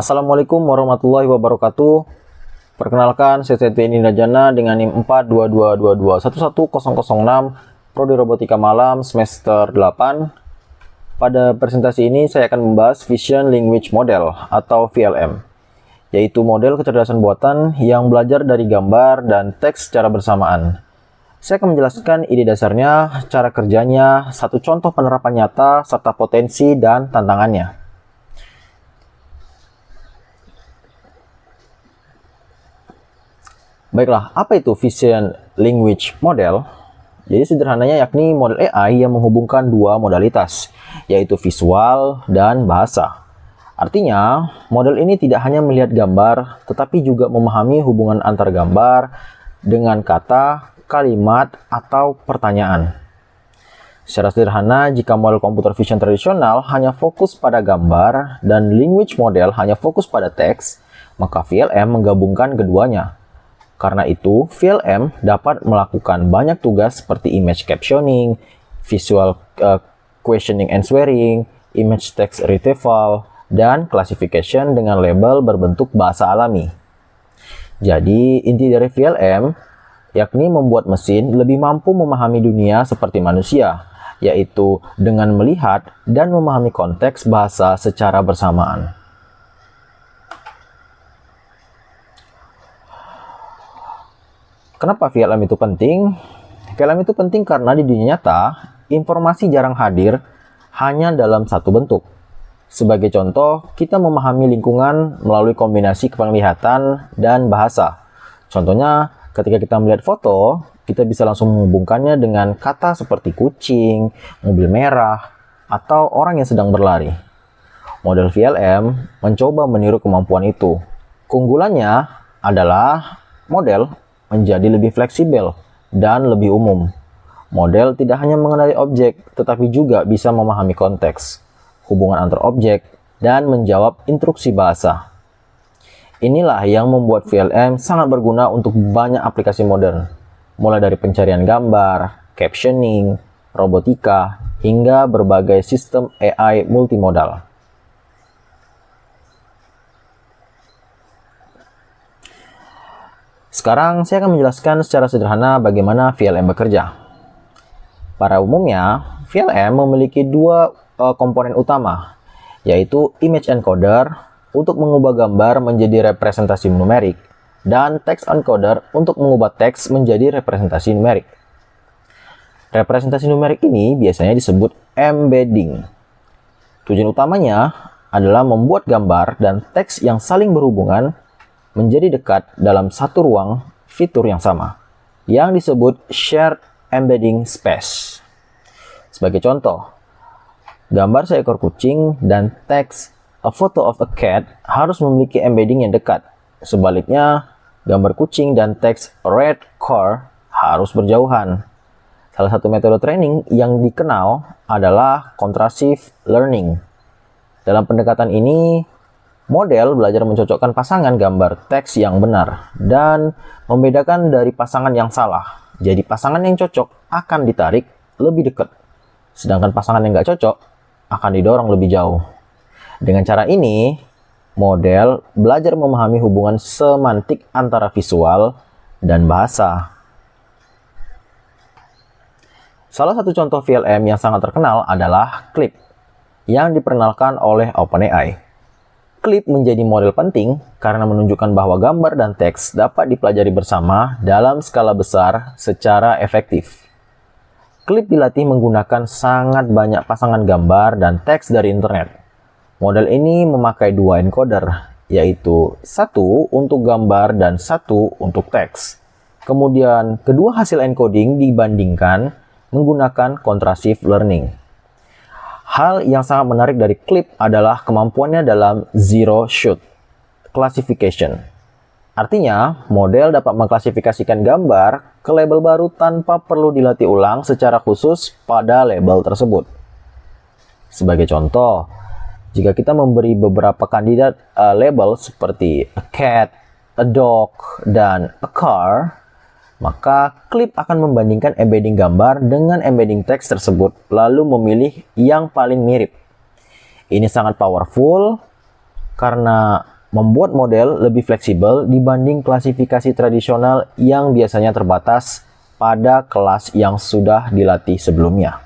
Assalamualaikum warahmatullahi wabarakatuh. Perkenalkan, saya Setio Nindajana dengan NIM 42222111006 Prodi Robotika Malam semester 8. Pada presentasi ini saya akan membahas Vision Language Model atau VLM, yaitu model kecerdasan buatan yang belajar dari gambar dan teks secara bersamaan. Saya akan menjelaskan ide dasarnya, cara kerjanya, satu contoh penerapan nyata, serta potensi dan tantangannya. Baiklah, apa itu Vision Language Model? Jadi sederhananya yakni model AI yang menghubungkan dua modalitas, yaitu visual dan bahasa. Artinya, model ini tidak hanya melihat gambar, tetapi juga memahami hubungan antar gambar dengan kata, kalimat, atau pertanyaan. Secara sederhana, jika model komputer vision tradisional hanya fokus pada gambar dan language model hanya fokus pada teks, maka VLM menggabungkan keduanya. Karena itu, VLM dapat melakukan banyak tugas seperti image captioning, visual questioning answering, image text retrieval, dan classification dengan label berbentuk bahasa alami. Jadi, inti dari VLM yakni membuat mesin lebih mampu memahami dunia seperti manusia, yaitu dengan melihat dan memahami konteks bahasa secara bersamaan. Kenapa VLM itu penting? VLM itu penting karena di dunia nyata, informasi jarang hadir hanya dalam satu bentuk. Sebagai contoh, kita memahami lingkungan melalui kombinasi penglihatan dan bahasa. Contohnya, ketika kita melihat foto, kita bisa langsung menghubungkannya dengan kata seperti kucing, mobil merah, atau orang yang sedang berlari. Model VLM mencoba meniru kemampuan itu. Keunggulannya adalah model menjadi lebih fleksibel dan lebih umum. Model tidak hanya mengenali objek, tetapi juga bisa memahami konteks, hubungan antar objek, dan menjawab instruksi bahasa. Inilah yang membuat VLM sangat berguna untuk banyak aplikasi modern, mulai dari pencarian gambar, captioning, robotika, hingga berbagai sistem AI multimodal. Sekarang saya akan menjelaskan secara sederhana bagaimana VLM bekerja. Pada umumnya, VLM memiliki dua komponen utama, yaitu image encoder untuk mengubah gambar menjadi representasi numerik, dan text encoder untuk mengubah teks menjadi representasi numerik. Representasi numerik ini biasanya disebut embedding. Tujuan utamanya adalah membuat gambar dan teks yang saling berhubungan menjadi dekat dalam satu ruang fitur yang sama, yang disebut shared embedding space. Sebagai contoh, gambar seekor kucing dan teks a photo of a cat harus memiliki embedding yang dekat. Sebaliknya, gambar kucing dan teks red car harus berjauhan. Salah satu metode training yang dikenal adalah contrastive learning. Dalam pendekatan ini, model belajar mencocokkan pasangan gambar teks yang benar dan membedakan dari pasangan yang salah. Jadi pasangan yang cocok akan ditarik lebih dekat, sedangkan pasangan yang nggak cocok akan didorong lebih jauh. Dengan cara ini, model belajar memahami hubungan semantik antara visual dan bahasa. Salah satu contoh VLM yang sangat terkenal adalah Clip, yang diperkenalkan oleh OpenAI. Clip menjadi model penting karena menunjukkan bahwa gambar dan teks dapat dipelajari bersama dalam skala besar secara efektif. Clip dilatih menggunakan sangat banyak pasangan gambar dan teks dari internet. Model ini memakai dua encoder, yaitu satu untuk gambar dan satu untuk teks. Kemudian, kedua hasil encoding dibandingkan menggunakan contrastive learning. Hal yang sangat menarik dari Clip adalah kemampuannya dalam zero shoot classification. Artinya, model dapat mengklasifikasikan gambar ke label baru tanpa perlu dilatih ulang secara khusus pada label tersebut. Sebagai contoh, jika kita memberi beberapa kandidat label seperti a cat, a dog, dan a car, maka Clip akan membandingkan embedding gambar dengan embedding teks tersebut, lalu memilih yang paling mirip. Ini sangat powerful karena membuat model lebih fleksibel dibanding klasifikasi tradisional yang biasanya terbatas pada kelas yang sudah dilatih sebelumnya.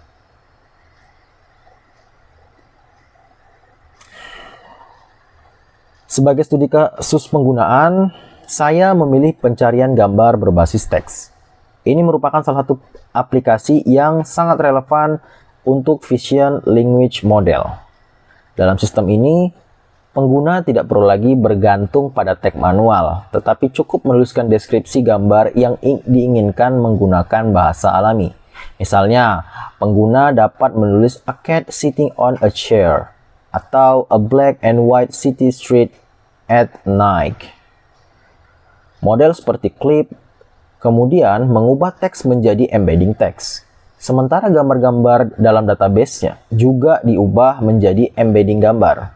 Sebagai studi kasus penggunaan, saya memilih pencarian gambar berbasis teks. Ini merupakan salah satu aplikasi yang sangat relevan untuk Vision Language Model. Dalam sistem ini, pengguna tidak perlu lagi bergantung pada teks manual, tetapi cukup menuliskan deskripsi gambar yang diinginkan menggunakan bahasa alami. Misalnya, pengguna dapat menulis a cat sitting on a chair atau a black and white city street at night. Model seperti Clip kemudian mengubah teks menjadi embedding text. Sementara gambar-gambar dalam database-nya juga diubah menjadi embedding gambar.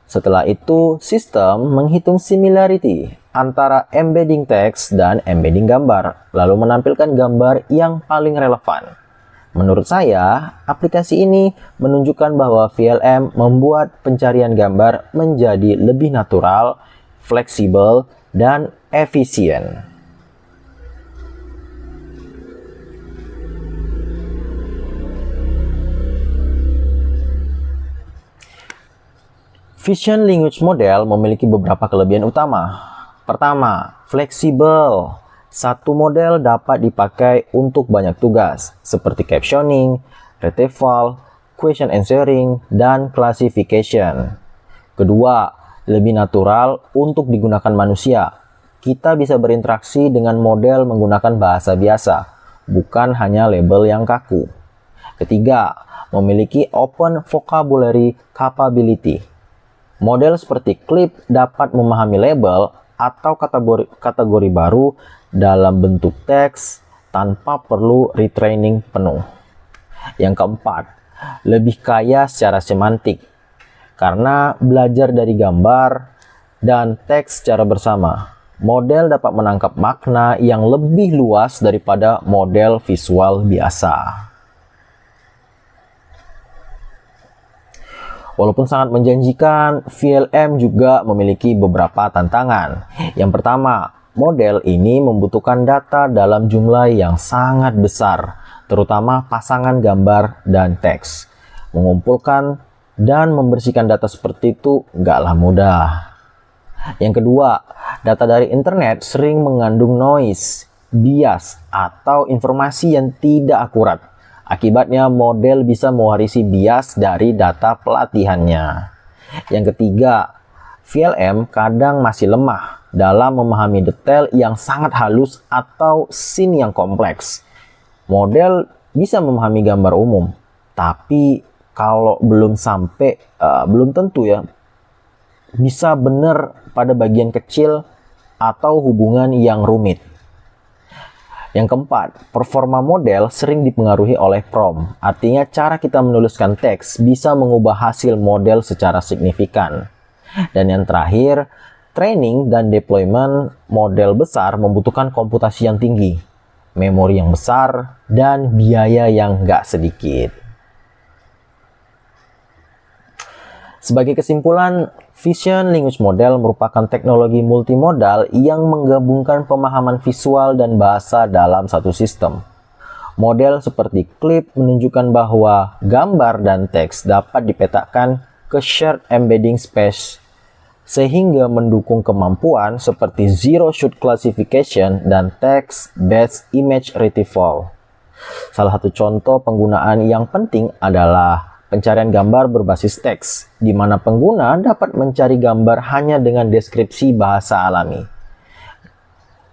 Setelah itu, sistem menghitung similarity antara embedding text dan embedding gambar, lalu menampilkan gambar yang paling relevan. Menurut saya, aplikasi ini menunjukkan bahwa VLM membuat pencarian gambar menjadi lebih natural, fleksibel, dan efisien. Vision Language Model memiliki beberapa kelebihan utama. Pertama, fleksibel. Satu model dapat dipakai untuk banyak tugas, seperti captioning, retrieval, question answering, dan classification. Kedua, lebih natural untuk digunakan manusia. Kita bisa berinteraksi dengan model menggunakan bahasa biasa, bukan hanya label yang kaku. Ketiga, memiliki open vocabulary capability. Model seperti Clip dapat memahami label atau kategori baru dalam bentuk teks tanpa perlu retraining penuh. Yang keempat, lebih kaya secara semantik karena belajar dari gambar dan teks secara bersama. Model dapat menangkap makna yang lebih luas daripada model visual biasa. Walaupun sangat menjanjikan, VLM juga memiliki beberapa tantangan. Yang pertama, model ini membutuhkan data dalam jumlah yang sangat besar, terutama pasangan gambar dan teks. Mengumpulkan dan membersihkan data seperti itu nggaklah mudah. Yang kedua, data dari internet sering mengandung noise, bias, atau informasi yang tidak akurat. Akibatnya, model bisa mewarisi bias dari data pelatihannya. Yang ketiga, VLM kadang masih lemah dalam memahami detail yang sangat halus atau scene yang kompleks. Model bisa memahami gambar umum, tapi kalau belum tentu ya bisa benar pada bagian kecil atau hubungan yang rumit. Yang keempat, performa model sering dipengaruhi oleh prompt. Artinya cara kita menuliskan teks bisa mengubah hasil model secara signifikan. Dan yang terakhir, training dan deployment model besar membutuhkan komputasi yang tinggi, memori yang besar, dan biaya yang nggak sedikit. Sebagai kesimpulan, Vision Language Model merupakan teknologi multimodal yang menggabungkan pemahaman visual dan bahasa dalam satu sistem. Model seperti Clip menunjukkan bahwa gambar dan teks dapat dipetakan ke shared embedding space, sehingga mendukung kemampuan seperti Zero Shoot Classification dan Text-Based Image Retrieval. Salah satu contoh penggunaan yang penting adalah pencarian gambar berbasis teks, di mana pengguna dapat mencari gambar hanya dengan deskripsi bahasa alami.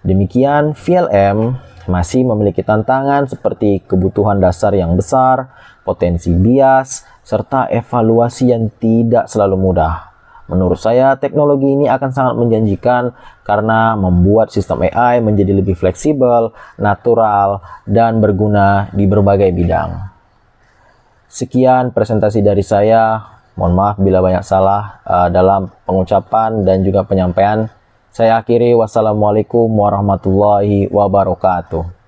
Demikian, VLM masih memiliki tantangan seperti kebutuhan dasar yang besar, potensi bias, serta evaluasi yang tidak selalu mudah. Menurut saya, teknologi ini akan sangat menjanjikan karena membuat sistem AI menjadi lebih fleksibel, natural, dan berguna di berbagai bidang. Sekian presentasi dari saya. Mohon maaf bila banyak salah dalam pengucapan dan juga penyampaian. Saya akhiri. Wassalamualaikum warahmatullahi wabarakatuh.